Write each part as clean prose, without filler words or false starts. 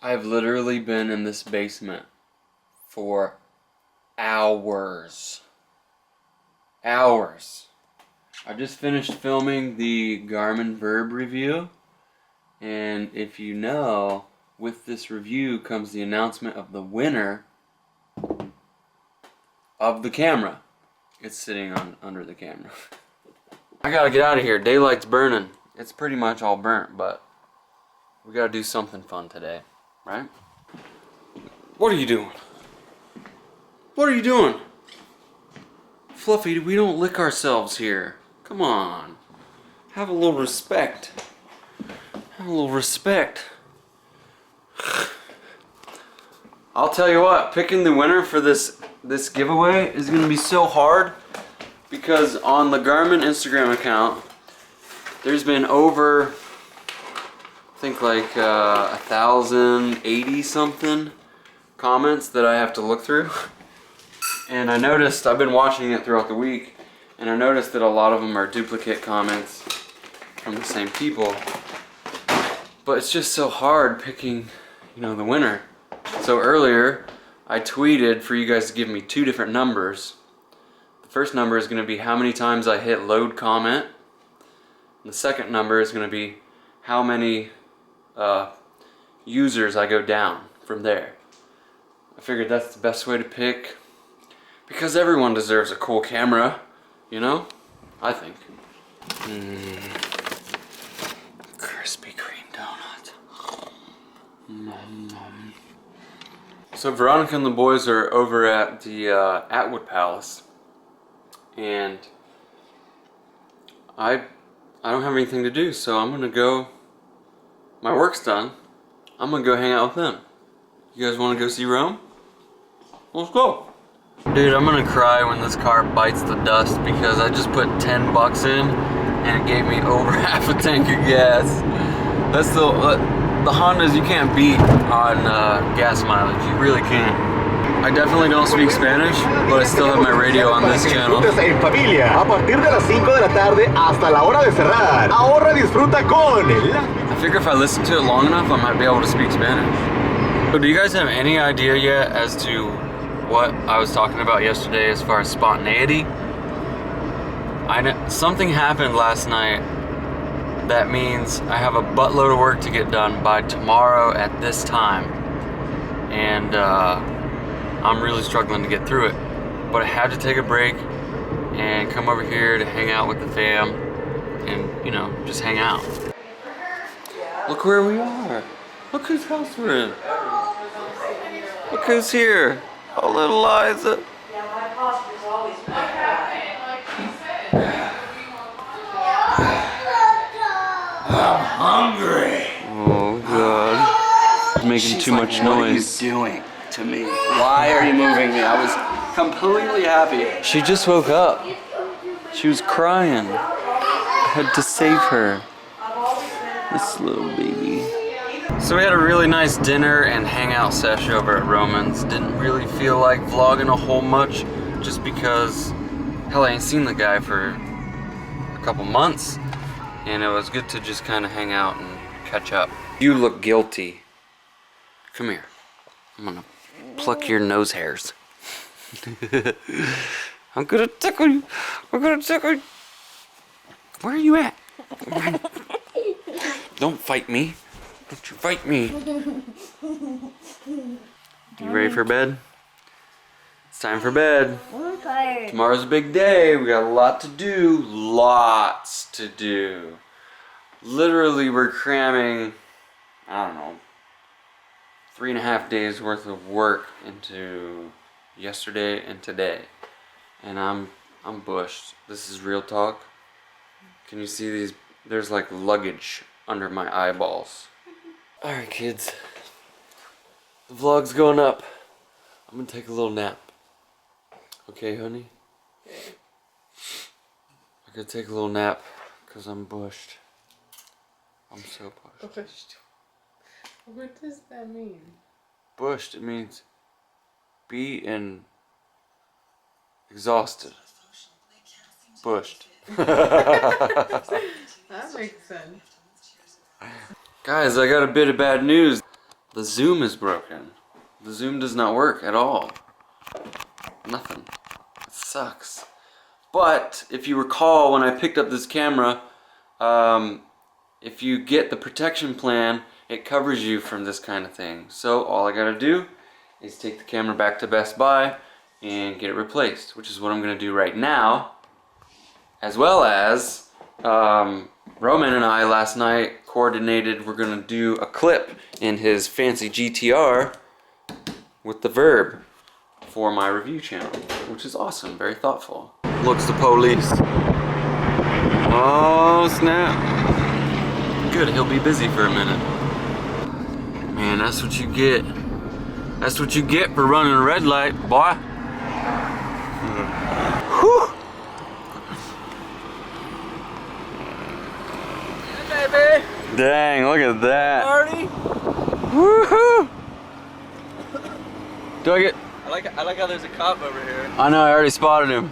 I've literally been in this basement for hours. Hours. I just finished filming the Garmin Verb review, and if you know, with this review comes the announcement of the winner of the camera. It's sitting under the camera. I gotta get out of here. Daylight's burning. It's pretty much all burnt, but we gotta do something fun today, right? What are you doing? What are you doing? Fluffy, we don't lick ourselves here. Come on. Have a little respect. Have a little respect. I'll tell you what, picking the winner for this giveaway is gonna be so hard because on the Garmin Instagram account, there's been over, I think like 1,080 something comments that I have to look through. And I noticed, I've been watching it throughout the week, and I noticed that a lot of them are duplicate comments from the same people. But it's just so hard picking, you know, the winner. So earlier, I tweeted for you guys to give me 2 different numbers. The first number is going to be how many times I hit load comment. And the second number is going to be how many users I go down from there. I figured that's the best way to pick, because everyone deserves a cool camera, you know? I think. Krispy Kreme donut. Nom, nom. So Veronica and the boys are over at the Atwood Palace, and I don't have anything to do, so I'm gonna go. My work's done. I'm gonna go hang out with them. You guys want to go see Rome? Let's go. Dude, I'm gonna cry when this car bites the dust because I just put 10 bucks in and it gave me over half a tank of gas. That's the Hondas you can't beat on gas mileage. You really can't. I definitely don't speak Spanish, but I still have my radio on this channel. En familia, a partir de las 5 de la tarde hasta la hora de cerrar. Ahorra, disfruta con I figure if I listen to it long enough, I might be able to speak Spanish. So do you guys have any idea yet as to what I was talking about yesterday as far as spontaneity? Something happened last night that means I have a buttload of work to get done by tomorrow at this time, and I'm really struggling to get through it. But I had to take a break and come over here to hang out with the fam and, you know, just hang out. Look where we are. Look whose house we're in. Look who's here. Oh, little Liza. Yeah, my pasta's always been I'm hungry. Oh, God. He's making too much noise. What are you doing to me? Why are you moving me? I was completely happy. She just woke up. She was crying. I had to save her. This little baby. So we had a really nice dinner and hangout sesh over at Roman's. Didn't really feel like vlogging a whole much, just because, hell, I ain't seen the guy for a couple months, and it was good to just kind of hang out and catch up. You look guilty. Come here. I'm gonna pluck your nose hairs. I'm gonna tickle you. I'm gonna tickle you. Where are you at? Don't fight me. Don't you fight me. You ready for bed? It's time for bed. I'm tired. Tomorrow's a big day. We got a lot to do. Lots to do. Literally, we're cramming, I don't know, 3.5 days worth of work into yesterday and today. And I'm bushed. This is real talk. Can you see these? There's like luggage under my eyeballs. Alright, kids. The vlog's going up. I'm gonna take a little nap. Okay, honey? I gotta take a little nap because I'm bushed. I'm so bushed. Bushed. What does that mean? Bushed, it means beaten, exhausted. Bushed. That makes sense. Guys, I got a bit of bad news. The zoom is broken. The zoom does not work at all. Nothing. It sucks. But if you recall, when I picked up this camera, if you get the protection plan, it covers you from this kind of thing. So all I gotta do is take the camera back to Best Buy and get it replaced, which is what I'm gonna do right now. As well as Roman and I last night coordinated we're gonna do a clip in his fancy GTR with the Verb for my review channel, which is awesome, very thoughtful. Looks the police. Oh snap. Good, he'll be busy for a minute. Man, that's what you get. That's what you get for running a red light, boy. Whew. Hey, baby. Dang, look at that. Party. Woohoo! Do I get... I like how there's a cop over here. I know, I already spotted him.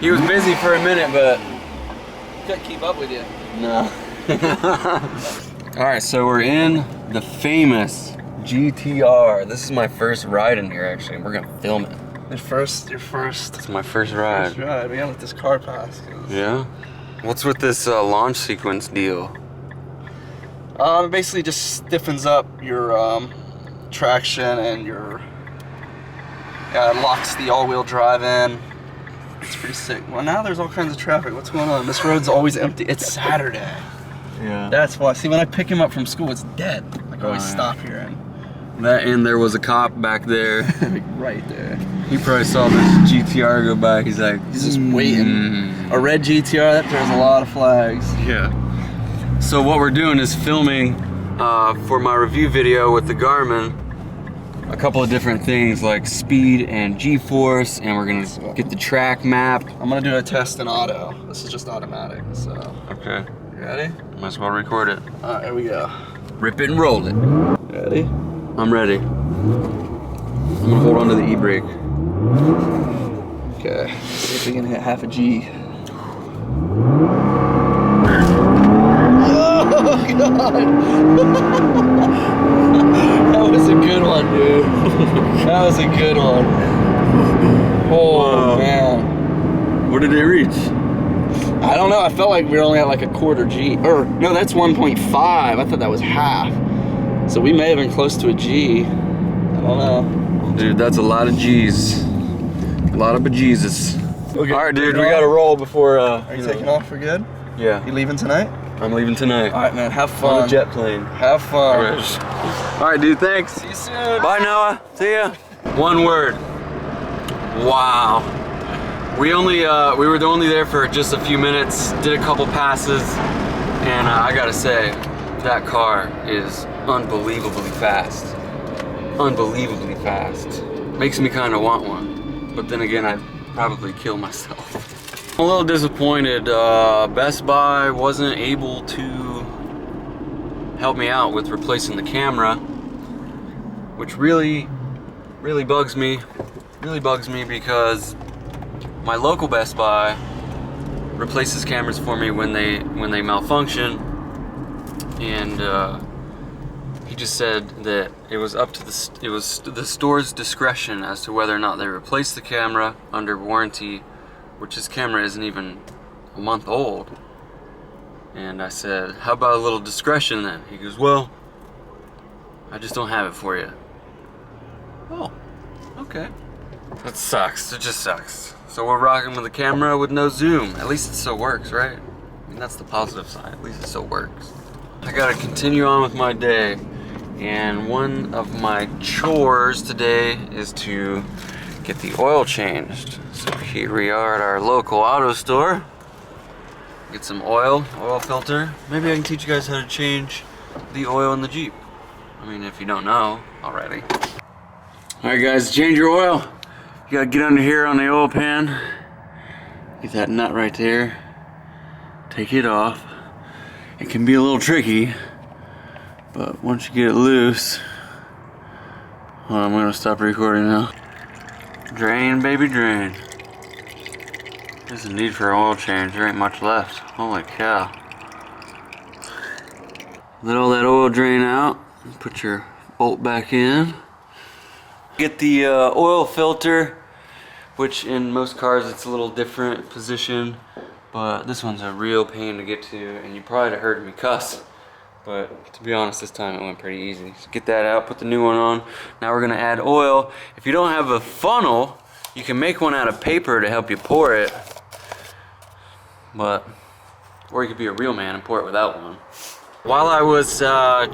He was busy for a minute, but... Couldn't keep up with you. No. Alright, so we're in the famous GTR. This is my first ride in here, actually. We're gonna film it. Your first. It's my first ride. First ride. We gotta let this car pass. Yeah? What's with this launch sequence deal? It basically just stiffens up your traction and your locks the all-wheel drive in. It's pretty sick. Well, now there's all kinds of traffic. What's going on? This road's always empty. It's Saturday. Yeah. That's why. See, when I pick him up from school, it's dead. I can always yeah. stop here and That and there was a cop back there. right there. He probably saw this GTR go by. He's like, He's just waiting. A red GTR, that throws a lot of flags. Yeah. So what we're doing is filming for my review video with the Garmin a couple of different things like speed and G-force, and we're gonna get the track mapped. I'm gonna do a test in auto. This is just automatic, so. Okay. You ready? Might as well record it. Alright, here we go. Rip it and roll it. Ready? I'm ready. I'm gonna hold on to the e-brake. Okay. See if we can hit half a G. Oh god! That was a good one, dude. That was a good one. Oh Whoa. man. What did it reach? I don't know. I felt like we were only at like a quarter G. Or no, that's 1.5. I thought that was half. So we may have been close to a G. I don't know. Dude, that's a lot of G's. A lot of bejesus. Okay. All right, dude, we gotta roll before. Are you taking off for good? Yeah. You leaving tonight? I'm leaving tnet. All right, man. Have On fun. a jet plane. Have fun. All right, dude. Thanks. See you soon. Bye, Noah. See ya. One word. Wow. We were only there for just a few minutes. Did a couple passes, and I gotta say, that car is unbelievably fast. Unbelievably fast. Makes me kind of want one, but then again, I'd probably kill myself. I'm a little disappointed. Best Buy wasn't able to help me out with replacing the camera, which really bugs me. Really bugs me because my local Best Buy replaces cameras for me when they malfunction, and he just said that it was up to the store's discretion as to whether or not they replace the camera under warranty, which this camera isn't even a month old. And I said, how about a little discretion then? He goes, well, I just don't have it for you. Oh, okay. That sucks. It just sucks. So we're rocking with the camera with no zoom. At least it still works, right? I mean, that's the positive side. At least it still works. I gotta continue on with my day. And one of my chores today is to get the oil changed. So here we are at our local auto store. Get some oil filter. Maybe I can teach you guys how to change the oil in the Jeep. I mean, if you don't know already. All right, guys, change your oil. You gotta get under here on the oil pan. Get that nut right there. Take it off. It can be a little tricky, but once you get it loose, hold on, I'm gonna stop recording now. Drain, baby, drain. There's a need for an oil change. There ain't much left. Holy cow. Let all that oil drain out. Put your bolt back in. Get the oil filter, which in most cars it's a little different position, but this one's a real pain to get to, and you probably heard me cuss, but to be honest, this time it went pretty easy. So get that out, put the new one on. Now we're gonna add oil. If you don't have a funnel, you can make one out of paper to help you pour it, or you could be a real man and pour it without one. While I was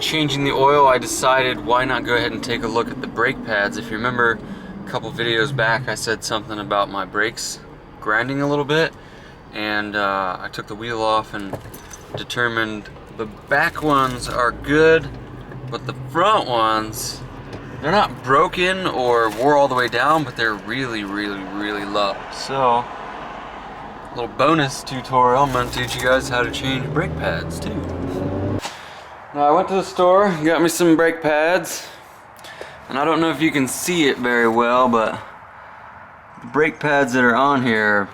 changing the oil, I decided why not go ahead and take a look at the brake pads. If you remember a couple videos back, I said something about my brakes grinding a little bit, and I took the wheel off and determined the back ones are good, but the front ones, they're not broken or wore all the way down, but they're really, really, really low. So, little bonus tutorial, I'm gonna teach you guys how to change brake pads too. Now I went to the store, got me some brake pads, and I don't know if you can see it very well, but the brake pads that are on here are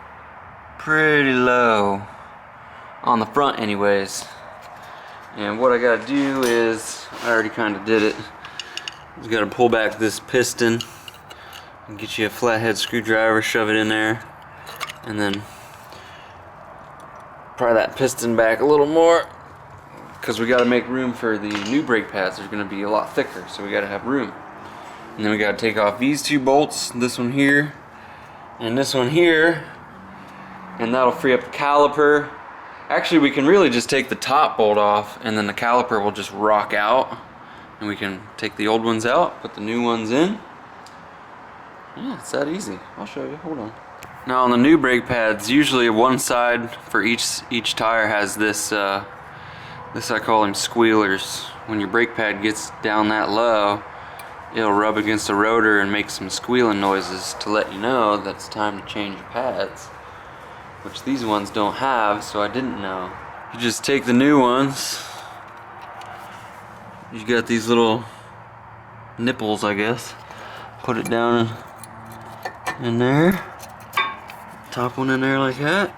pretty low, on the front anyways. And what I gotta do is, I already kinda did it, you gotta pull back this piston and get you a flathead screwdriver, shove it in there, and then pry that piston back a little more, because we got to make room for the new brake pads. They're going to be a lot thicker, so we got to have room. And then we got to take off these two bolts, this one here and this one here, and that'll free up the caliper. Actually, we can really just take the top bolt off, and then the caliper will just rock out, and we can take the old ones out, put the new ones in. Yeah, it's that easy. I'll show you. Hold on. Now on the new brake pads, usually one side for each tire has this this, I call them squealers. When your brake pad gets down that low, it'll rub against the rotor and make some squealing noises to let you know that it's time to change your pads, which these ones don't have, so I didn't know. You just take the new ones, you got these little nipples, I guess, put it down in there, top one in there like that.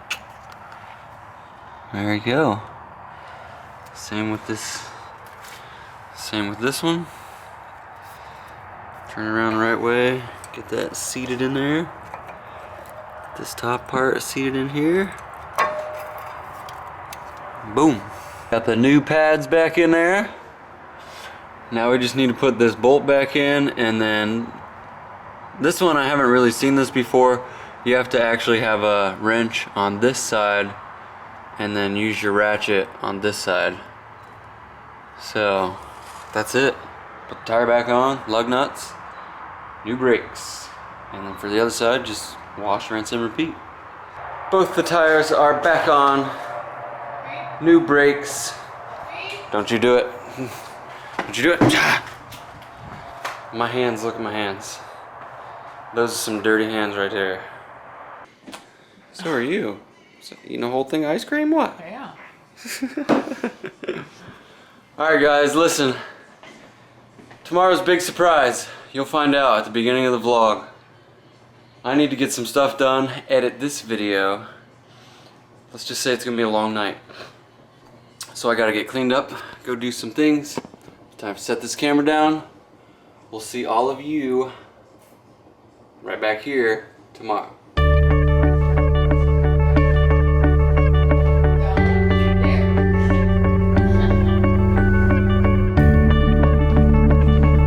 There you go. Same with this one. Turn it around the right way, get that seated in there. This top part is seated in here. Boom. Got the new pads back in there. Now we just need to put this bolt back in, and then this one, I haven't really seen this before. You have to actually have a wrench on this side and then use your ratchet on this side. So that's it. Put the tire back on, lug nuts, new brakes, and then for the other side, just wash, rinse, and repeat. Both the tires are back on, new brakes. Don't you do it. Don't you do it. My hands, look at my hands. Those are some dirty hands right there. So are you. So eating a whole thing of ice cream? What? Yeah. Alright guys, listen. Tomorrow's big surprise. You'll find out at the beginning of the vlog. I need to get some stuff done, edit this video. Let's just say it's gonna be a long night. So I gotta get cleaned up, go do some things. Time to set this camera down. We'll see all of you right back here tomorrow.